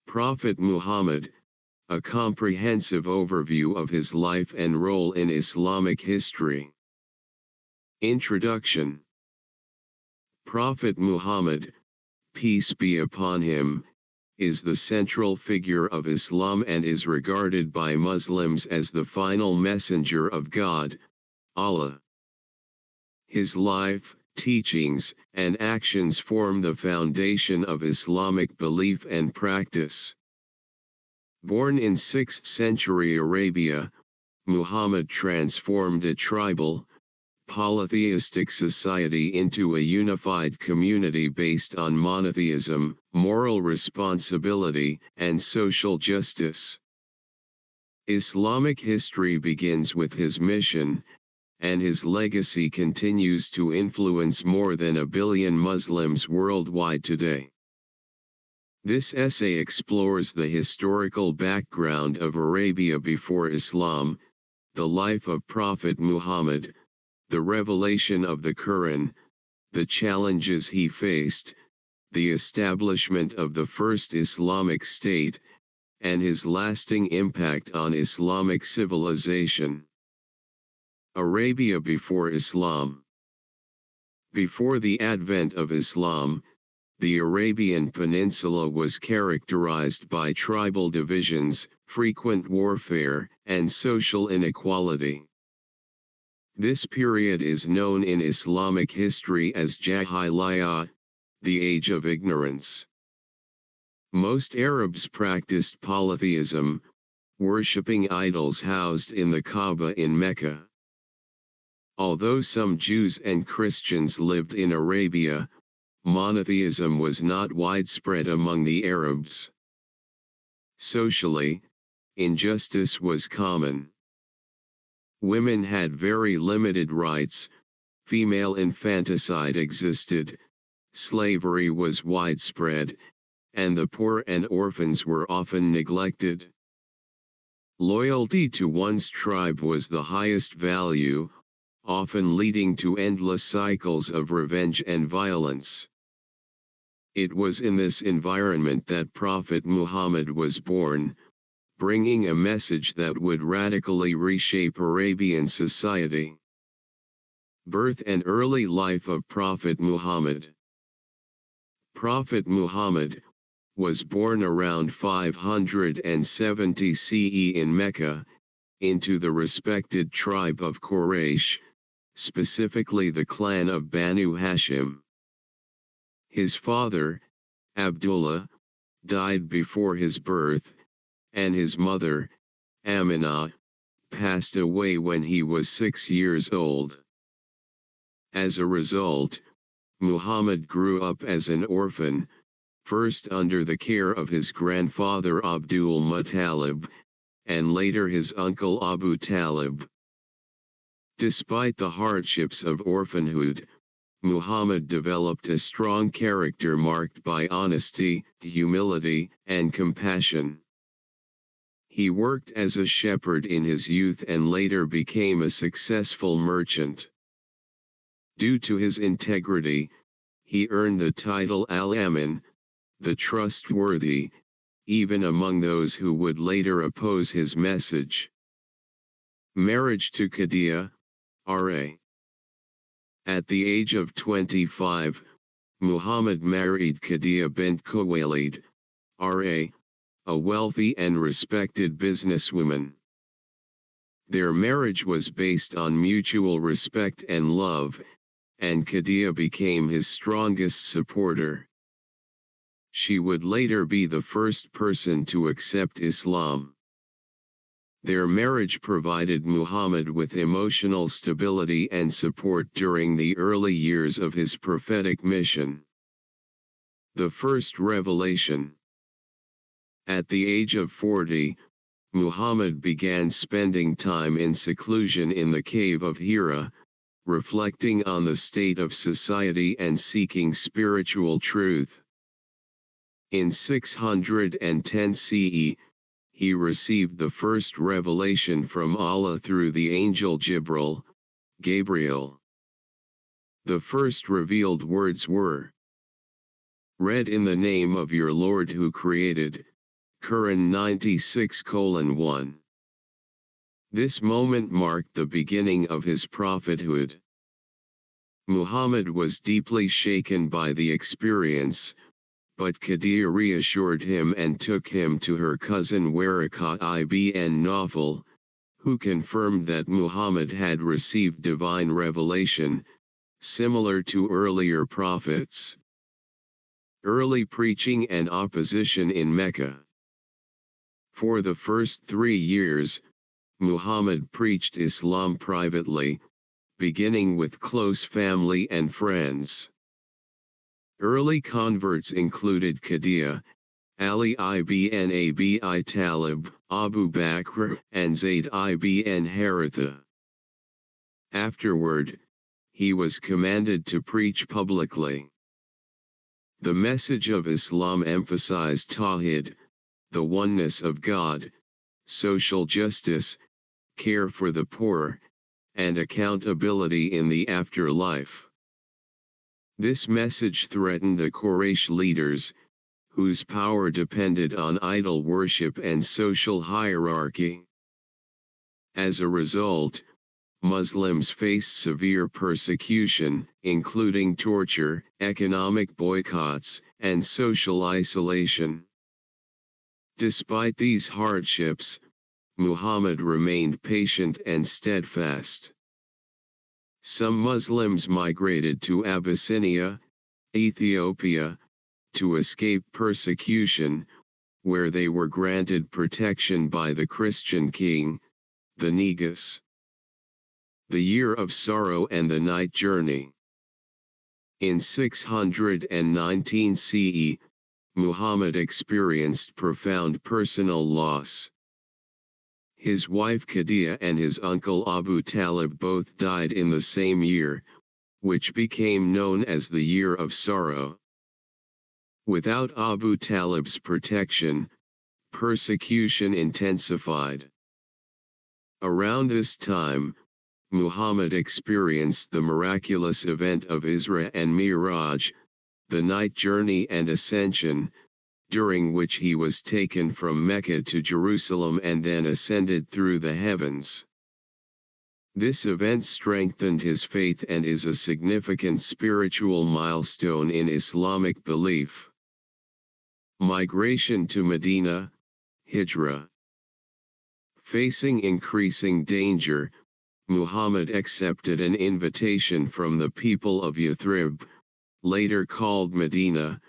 Prophet Muhammad, a comprehensive overview of his life and role in Islamic history. Introduction. Prophet Muhammad, peace be upon him, is the central figure of Islam and is regarded by Muslims as the final messenger of God, Allah. His life, teachings, and actions form the foundation of Islamic belief and practice. Born in 6th century Arabia, Muhammad transformed a tribal, polytheistic society into a unified community based on monotheism, moral responsibility, and social justice. Islamic history begins with his mission, and his legacy continues to influence more than 1 billion Muslims worldwide today. This essay explores the historical background of Arabia before Islam, the life of Prophet Muhammad, the revelation of the Qur'an, the challenges he faced, the establishment of the first Islamic state, and his lasting impact on Islamic civilization. Arabia before Islam. Before the advent of Islam, the Arabian Peninsula was characterized by tribal divisions, frequent warfare, and social inequality. This period is known in Islamic history as Jahiliyyah, the age of ignorance. Most Arabs practiced polytheism, worshipping idols housed in the Kaaba in Mecca. Although some Jews and Christians lived in Arabia, monotheism was not widespread among the Arabs. Socially, injustice was common. Women had very limited rights, female infanticide existed, slavery was widespread, and the poor and orphans were often neglected. Loyalty to one's tribe was the highest value, often leading to endless cycles of revenge and violence. It was in this environment that Prophet Muhammad was born, bringing a message that would radically reshape Arabian society. Birth and early life of Prophet Muhammad. Prophet Muhammad was born around 570 CE in Mecca, into the respected tribe of Quraysh, specifically the clan of Banu Hashim. His father, Abdullah, died before his birth, and his mother, Aminah, passed away when he was 6 years old. As a result, Muhammad grew up as an orphan, first under the care of his grandfather Abdul Muttalib, and later his uncle Abu Talib. Despite the hardships of orphanhood, Muhammad developed a strong character marked by honesty, humility, and compassion. He worked as a shepherd in his youth and later became a successful merchant. Due to his integrity, he earned the title Al-Amin, the trustworthy, even among those who would later oppose his message. Marriage to Khadija, R.A. At the age of 25, Muhammad married Khadija bint Khuwaylid, R.A., a wealthy and respected businesswoman. Their marriage was based on mutual respect and love, and Khadija became his strongest supporter. She would later be the first person to accept Islam. Their marriage provided Muhammad with emotional stability and support during the early years of his prophetic mission. The first revelation. At the age of 40, Muhammad began spending time in seclusion in the cave of Hira, reflecting on the state of society and seeking spiritual truth. In 610 CE, he received the first revelation from Allah through the angel Gabriel. The first revealed words were, Read in the name of your Lord who created. Qur'an 96:1. This moment marked the beginning of his prophethood. Muhammad was deeply shaken by the experience, but Khadija reassured him and took him to her cousin Waraqah ibn Nawfal, who confirmed that Muhammad had received divine revelation, similar to earlier prophets. Early preaching and opposition in Mecca. For the first 3 years, Muhammad preached Islam privately, beginning with close family and friends. Early converts included Khadija, Ali ibn Abi Talib, Abu Bakr, and Zayd ibn Haritha. Afterward, he was commanded to preach publicly. The message of Islam emphasized Tawhid, the oneness of God, social justice, care for the poor, and accountability in the afterlife. This message threatened the Quraysh leaders, whose power depended on idol worship and social hierarchy. As a result, Muslims faced severe persecution, including torture, economic boycotts, and social isolation. Despite these hardships, Muhammad remained patient and steadfast. Some Muslims migrated to Abyssinia, Ethiopia, to escape persecution, where they were granted protection by the Christian king, the Negus. The Year of Sorrow and the Night Journey. In 619 CE, Muhammad experienced profound personal loss. His wife Khadija and his uncle Abu Talib both died in the same year, which became known as the Year of Sorrow. Without Abu Talib's protection, persecution intensified. Around this time, Muhammad experienced the miraculous event of Isra and Miraj, the night journey and ascension, during which he was taken from Mecca to Jerusalem and then ascended through the heavens. This event strengthened his faith and is a significant spiritual milestone in Islamic belief. Migration to Medina, Hijrah. Facing increasing danger, Muhammad accepted an invitation from the people of Yathrib, later called Medina,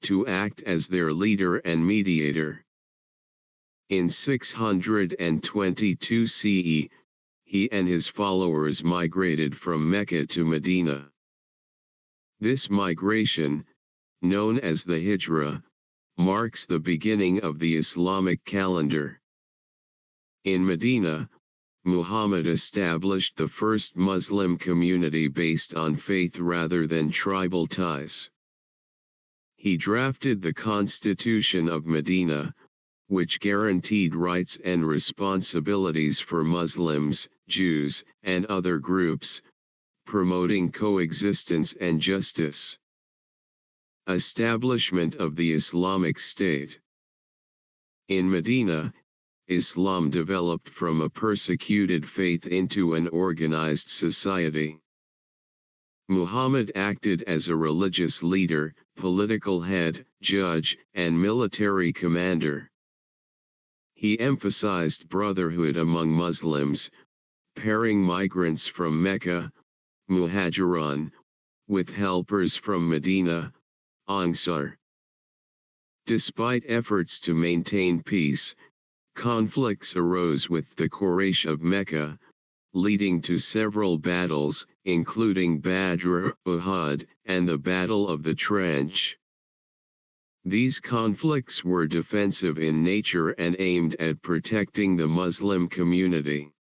to act as their leader and mediator. In 622 CE, he and his followers migrated from Mecca to Medina. This migration, known as the Hijrah, marks the beginning of the Islamic calendar. In Medina, Muhammad established the first Muslim community based on faith rather than tribal ties. He drafted the Constitution of Medina, which guaranteed rights and responsibilities for Muslims, Jews, and other groups, promoting coexistence and justice. Establishment of the Islamic State. In Medina, Islam developed from a persecuted faith into an organized society. Muhammad acted as a religious leader, political head, judge, and military commander. He emphasized brotherhood among Muslims, pairing migrants from Mecca, Muhajirun, with helpers from Medina, Ansar. Despite efforts to maintain peace, conflicts arose with the Quraysh of Mecca, leading to several battles, including Badr, Uhud, and the Battle of the Trench. These conflicts were defensive in nature and aimed at protecting the Muslim community.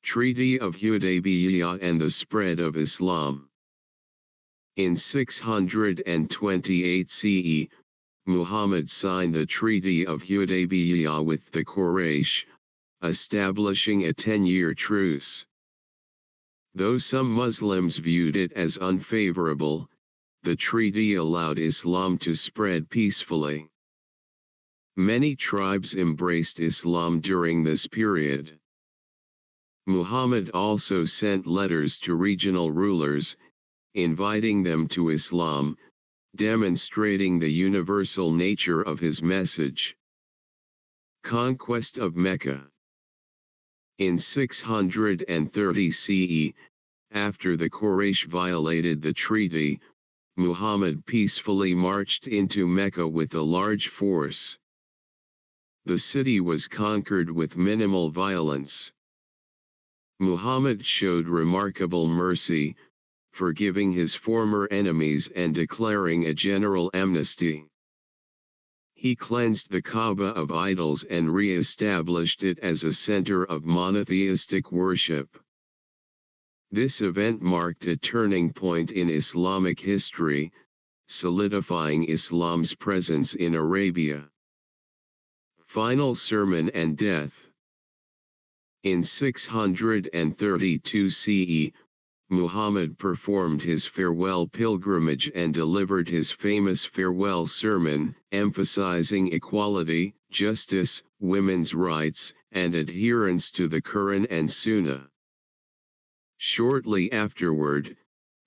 Treaty of Hudaybiyah and the spread of Islam. In 628 CE, Muhammad signed the Treaty of Hudaybiyah with the Quraysh, establishing a 10-year truce. Though some Muslims viewed it as unfavorable, the treaty allowed Islam to spread peacefully. Many tribes embraced Islam during this period. Muhammad also sent letters to regional rulers, inviting them to Islam, demonstrating the universal nature of his message. Conquest of Mecca. In 630 CE, after the Quraysh violated the treaty, Muhammad peacefully marched into Mecca with a large force. The city was conquered with minimal violence. Muhammad showed remarkable mercy, forgiving his former enemies and declaring a general amnesty. He cleansed the Kaaba of idols and re-established it as a center of monotheistic worship. This event marked a turning point in Islamic history, solidifying Islam's presence in Arabia. Final sermon and death. In 632 CE, Muhammad performed his farewell pilgrimage and delivered his famous farewell sermon, emphasizing equality, justice, women's rights, and adherence to the Qur'an and Sunnah. Shortly afterward,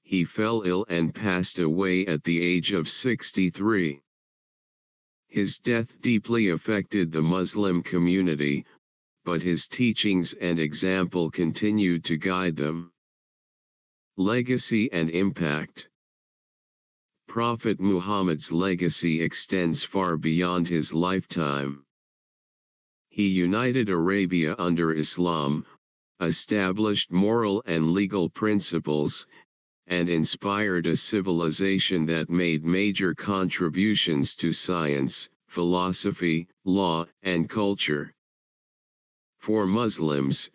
he fell ill and passed away at the age of 63. His death deeply affected the Muslim community, but his teachings and example continued to guide them. Legacy and impact. Prophet Muhammad's legacy extends far beyond his lifetime. He united Arabia under Islam, established moral and legal principles, and inspired a civilization that made major contributions to science, philosophy, law, and culture. For Muslims,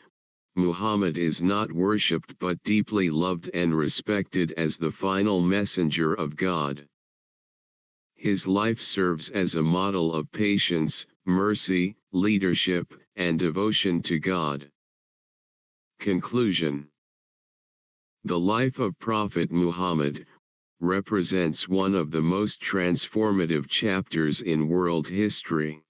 Muhammad is not worshipped but deeply loved and respected as the final messenger of God. His life serves as a model of patience, mercy, leadership, and devotion to God. Conclusion. The life of Prophet Muhammad represents one of the most transformative chapters in world history.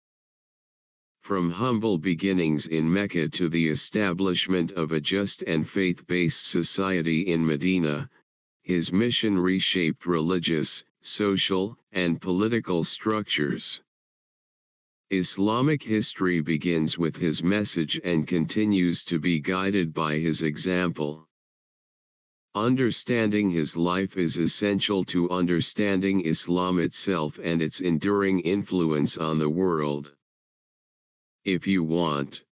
From humble beginnings in Mecca to the establishment of a just and faith-based society in Medina, his mission reshaped religious, social, and political structures. Islamic history begins with his message and continues to be guided by his example. Understanding his life is essential to understanding Islam itself and its enduring influence on the world. If you want